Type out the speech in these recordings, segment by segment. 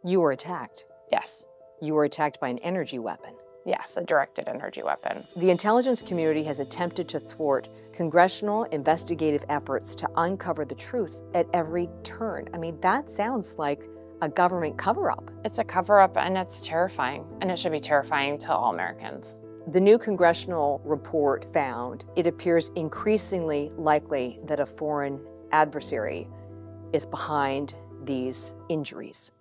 You were attacked. Yes. You were attacked by an energy weapon. Yes, a directed energy weapon. The intelligence community has attempted to thwart congressional investigative efforts to uncover the truth at every turn. I mean, that sounds like a government cover-up. It's a cover-up, and it's terrifying, and it should be terrifying to all Americans. The new congressional report found it appears increasingly likely that a foreign adversary is behind these injuries.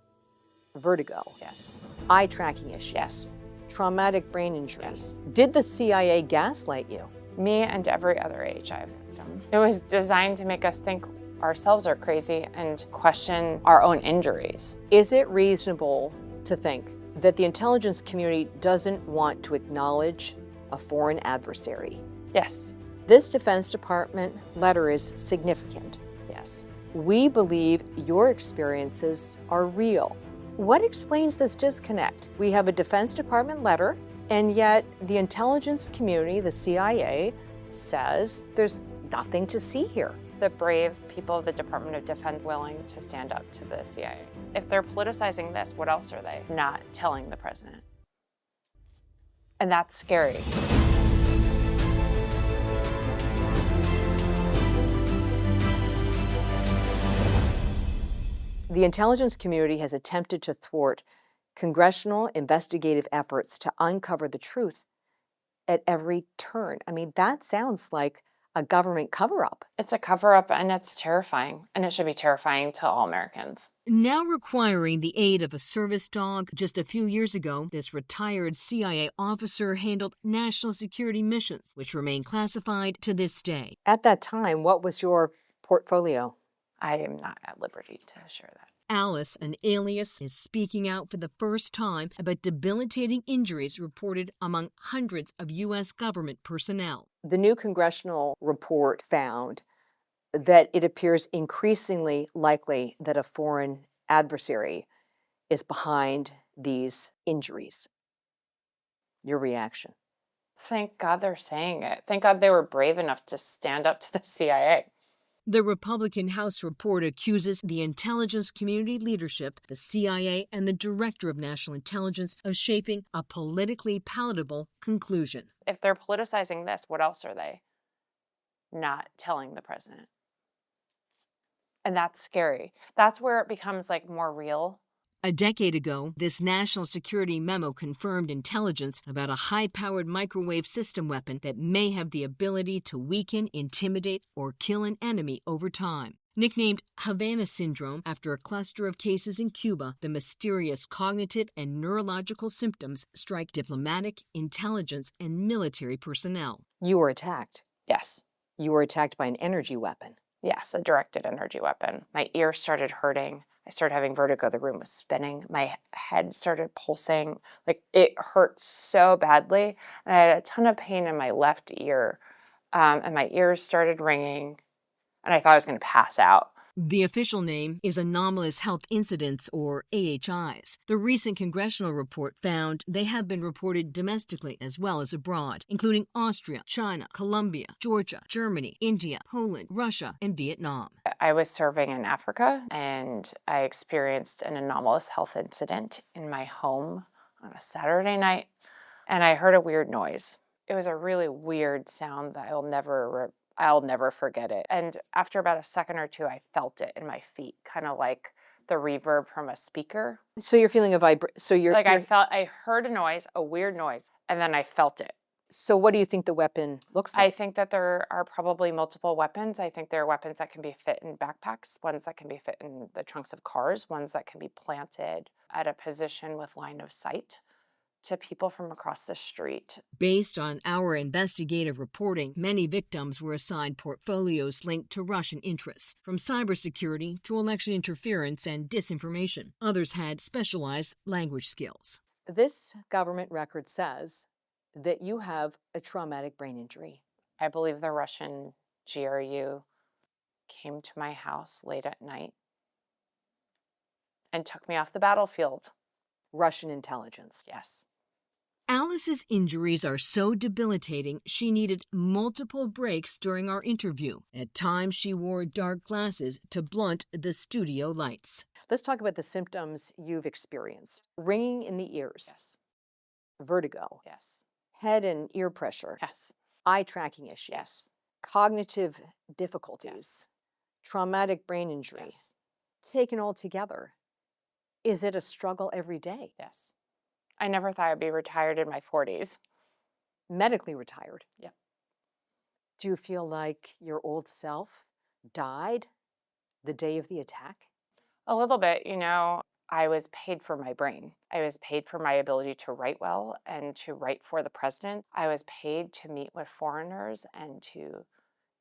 Vertigo. Yes. Eye tracking issues. Yes. Traumatic brain injury. Yes. Did the CIA gaslight you? Me and every other AHI victim. It was designed to make us think ourselves are crazy and question our own injuries. Is it reasonable to think that the intelligence community doesn't want to acknowledge a foreign adversary? Yes. This Defense Department letter is significant. Yes. We believe your experiences are real. What explains this disconnect? We have a Defense Department letter, and yet the intelligence community, the CIA, says there's nothing to see here. The brave people of the Department of Defense willing to stand up to the CIA. If they're politicizing this, what else are they not telling the president? And that's scary. The intelligence community has attempted to thwart congressional investigative efforts to uncover the truth at every turn. I mean, that sounds like a government cover-up. It's a cover-up, and it's terrifying, and it should be terrifying to all Americans. Now requiring the aid of a service dog, just a few years ago, this retired CIA officer handled national security missions, which remain classified to this day. At that time, what was your portfolio? I am not at liberty to share that. Alice, an alias, is speaking out for the first time about debilitating injuries reported among hundreds of U.S. government personnel. The new congressional report found that it appears increasingly likely that a foreign adversary is behind these injuries. Your reaction? Thank God they're saying it. Thank God they were brave enough to stand up to the CIA. The Republican House report accuses the intelligence community leadership, the CIA, and the Director of National Intelligence of shaping a politically palatable conclusion. If they're politicizing this, what else are they not telling the president? And that's scary. That's where it becomes like more real. A decade ago, this national security memo confirmed intelligence about a high-powered microwave system weapon that may have the ability to weaken, intimidate, or kill an enemy over time. Nicknamed Havana Syndrome after a cluster of cases in Cuba, the mysterious cognitive and neurological symptoms strike diplomatic, intelligence, and military personnel. You were attacked. Yes. You were attacked by an energy weapon. Yes, a directed energy weapon. My ear started hurting. I started having vertigo. The room was spinning. My head started pulsing. Like, it hurt so badly. And I had a ton of pain in my left ear. And my ears started ringing. And I thought I was going to pass out. The official name is Anomalous Health Incidents, or AHIs. The recent congressional report found they have been reported domestically as well as abroad, including Austria, China, Colombia, Georgia, Germany, India, Poland, Russia, and Vietnam. I was serving in Africa, and I experienced an anomalous health incident in my home on a Saturday night, and I heard a weird noise. It was a really weird sound that I'll never forget it. And after about a second or two, I felt it in my feet, kind of like the reverb from a speaker. So you're feeling a I heard a noise, a weird noise, and then I felt it. So what do you think the weapon looks like? I think that there are probably multiple weapons. I think there are weapons that can be fit in backpacks, ones that can be fit in the trunks of cars, ones that can be planted at a position with line of sight to people from across the street. Based on our investigative reporting, many victims were assigned portfolios linked to Russian interests, from cybersecurity to election interference and disinformation. Others had specialized language skills. This government record says that you have a traumatic brain injury. I believe the Russian GRU came to my house late at night and took me off the battlefield. Russian intelligence. Yes. Alice's injuries are so debilitating, she needed multiple breaks during our interview. At times, she wore dark glasses to blunt the studio lights. Let's talk about the symptoms you've experienced. Ringing in the ears, Yes. vertigo, Yes. head and ear pressure, Yes. eye tracking issues, Yes. cognitive difficulties, traumatic brain injury. Yes. Taken all together, is it a struggle every day? Yes. I never thought I'd be retired in my 40s. Medically retired? Yeah. Do you feel like your old self died the day of the attack? A little bit, I was paid for my brain. I was paid for my ability to write well and to write for the president. I was paid to meet with foreigners and to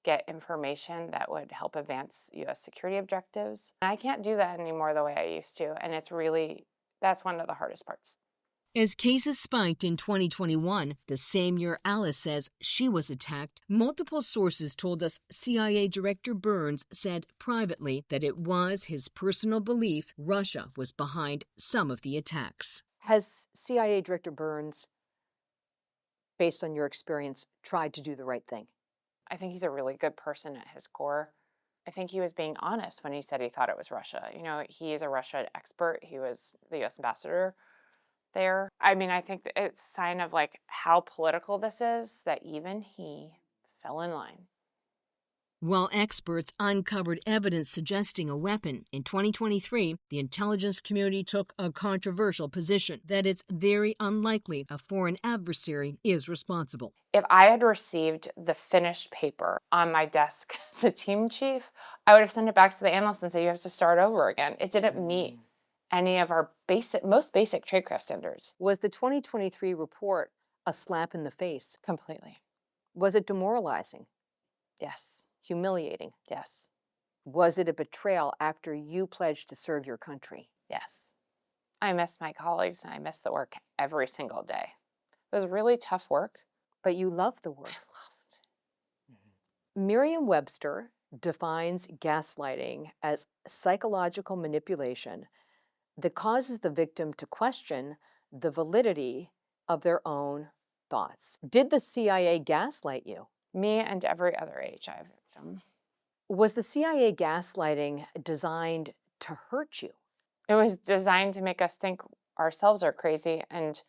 get information that would help advance US security objectives. And I can't do that anymore the way I used to. And that's one of the hardest parts. As cases spiked in 2021, the same year Alice says she was attacked, multiple sources told us CIA Director Burns said privately that it was his personal belief Russia was behind some of the attacks. Has CIA Director Burns, based on your experience, tried to do the right thing? I think he's a really good person at his core. I think he was being honest when he said he thought it was Russia. He is a Russia expert. He was the US ambassador there. I mean, I think that it's a sign of how political this is that even he fell in line. While experts uncovered evidence suggesting a weapon, in 2023, the intelligence community took a controversial position that it's very unlikely a foreign adversary is responsible. If I had received the finished paper on my desk as a team chief, I would have sent it back to the analysts and said, you have to start over again. It didn't meet any of our most basic tradecraft standards. Was the 2023 report a slap in the face? Completely. Was it demoralizing? Yes. Humiliating? Yes. Was it a betrayal after you pledged to serve your country? Yes. I miss my colleagues and I miss the work every single day. It was really tough work. But you love the work. I loved it. Merriam-Webster defines gaslighting as psychological manipulation that causes the victim to question the validity of their own thoughts. Did the CIA gaslight you? Me and every other AHI victim. Was the CIA gaslighting designed to hurt you? It was designed to make us think ourselves are crazy and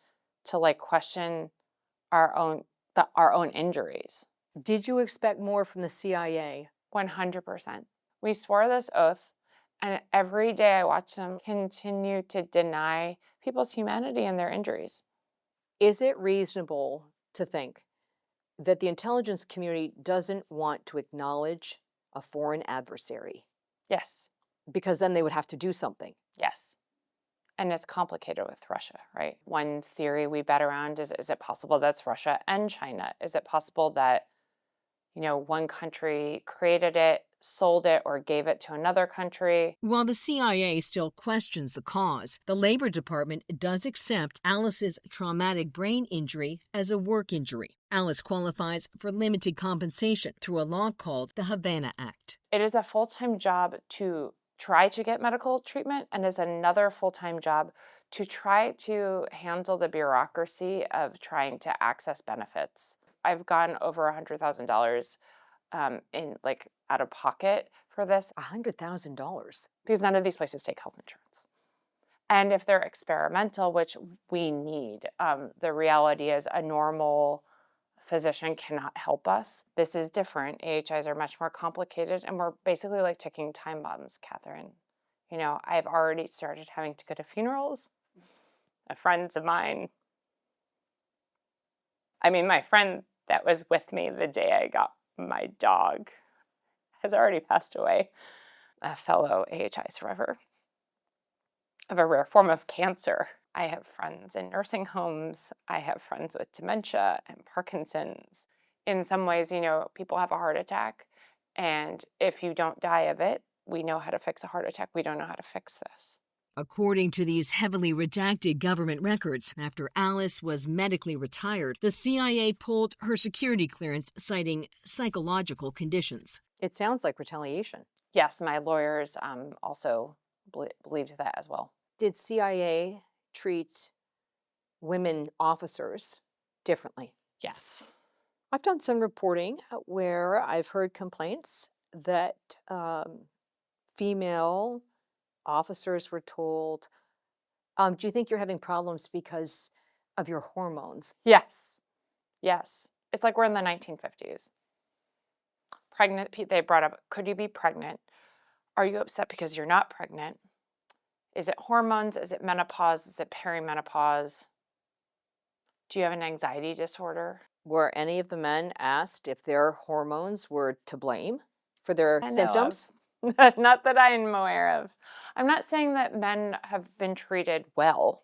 to question our own injuries. Did you expect more from the CIA? 100%. We swore this oath, and every day I watch them continue to deny people's humanity and their injuries. Is it reasonable to think that the intelligence community doesn't want to acknowledge a foreign adversary? Yes. Because then they would have to do something. Yes. And it's complicated with Russia, right? One theory we bet around is it possible that's Russia and China? Is it possible that, one country created it, sold it, or gave it to another country? While the CIA still questions the cause, the Labor Department does accept Alice's traumatic brain injury as a work injury. Alice qualifies for limited compensation through a law called the Havana Act. It is a full-time job to try to get medical treatment and is another full-time job to try to handle the bureaucracy of trying to access benefits. I've gone over $100,000 in out of pocket for this. $100,000? Because none of these places take health insurance. And if they're experimental, which we need, the reality is a normal physician cannot help us. This is different. AHIs are much more complicated, and we're basically like ticking time bombs, Catherine. I've already started having to go to funerals of friends of mine. My friend that was with me the day I got my dog has already passed away, a fellow AHI survivor of a rare form of cancer. I have friends in nursing homes. I have friends with dementia and Parkinson's. In some ways, people have a heart attack, and if you don't die of it, we know how to fix a heart attack. We don't know how to fix this. According to these heavily redacted government records, after Alice was medically retired, the CIA pulled her security clearance, citing psychological conditions. It sounds like retaliation. Yes, my lawyers also believed that as well. Did CIA treat women officers differently? Yes. I've done some reporting where I've heard complaints that female officers were told. Do you think you're having problems because of your hormones? Yes. Yes. It's like we're in the 1950s. Pregnant, they brought up, could you be pregnant? Are you upset because you're not pregnant? Is it hormones? Is it menopause? Is it perimenopause? Do you have an anxiety disorder? Were any of the men asked if their hormones were to blame for their I know symptoms? of. Not that I'm aware of. I'm not saying that men have been treated well,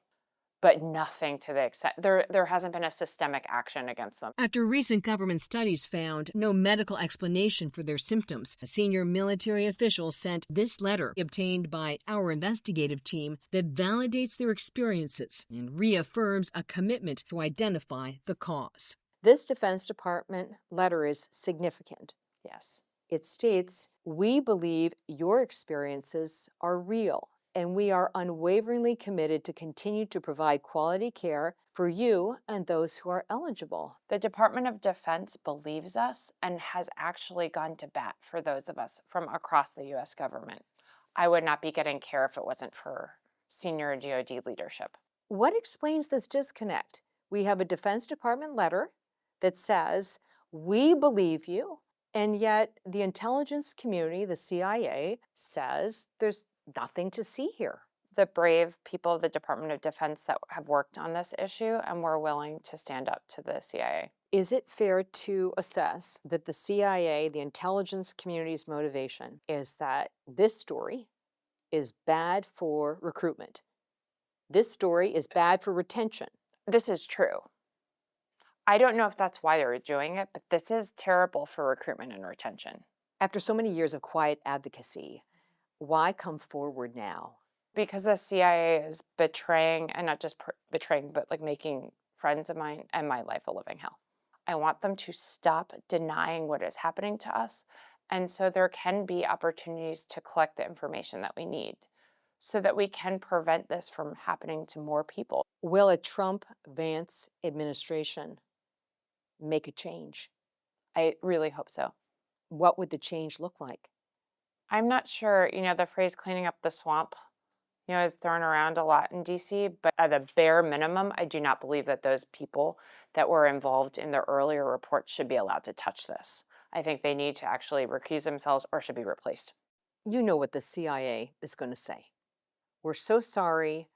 but nothing to the extent. There hasn't been a systemic action against them. After recent government studies found no medical explanation for their symptoms, a senior military official sent this letter obtained by our investigative team that validates their experiences and reaffirms a commitment to identify the cause. This Defense Department letter is significant. Yes. It states, "We believe your experiences are real, and we are unwaveringly committed to continue to provide quality care for you and those who are eligible." The Department of Defense believes us and has actually gone to bat for those of us from across the U.S. government. I would not be getting care if it wasn't for senior DoD leadership. What explains this disconnect? We have a Defense Department letter that says, "We believe you," and yet the intelligence community, the CIA, says there's nothing to see here. The brave people of the Department of Defense that have worked on this issue and were willing to stand up to the CIA. Is it fair to assess that the CIA, the intelligence community's motivation, is that this story is bad for recruitment? This story is bad for retention. This is true. I don't know if that's why they're doing it, but this is terrible for recruitment and retention. After so many years of quiet advocacy, why come forward now? Because the CIA is betraying, and not just betraying, but like making friends of mine and my life a living hell. I want them to stop denying what is happening to us. And so there can be opportunities to collect the information that we need so that we can prevent this from happening to more people. Will a Trump-Vance administration make a change? I really hope so. What would the change look like? I'm not sure, the phrase cleaning up the swamp, is thrown around a lot in DC, but at the bare minimum, I do not believe that those people that were involved in the earlier reports should be allowed to touch this. I think they need to actually recuse themselves or should be replaced. You know what the CIA is going to say. "We're so sorry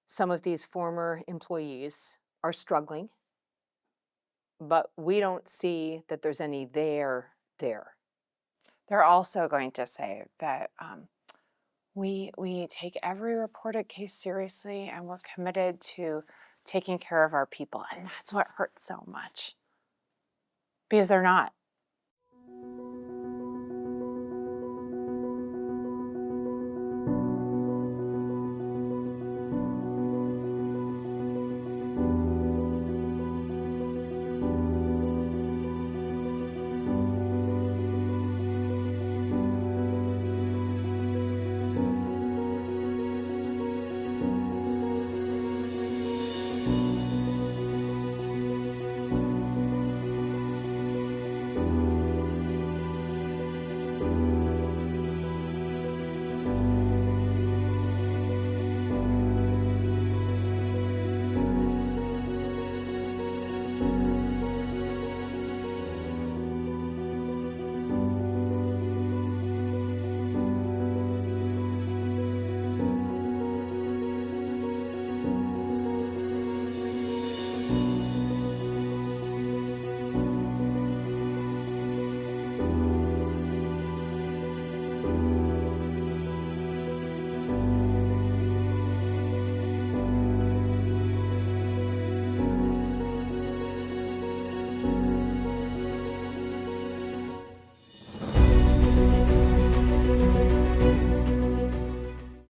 some of these former employees are struggling, but we don't see that there's any there." They're also going to say that we take every reported case seriously and we're committed to taking care of our people. And that's what hurts so much. Because they're not.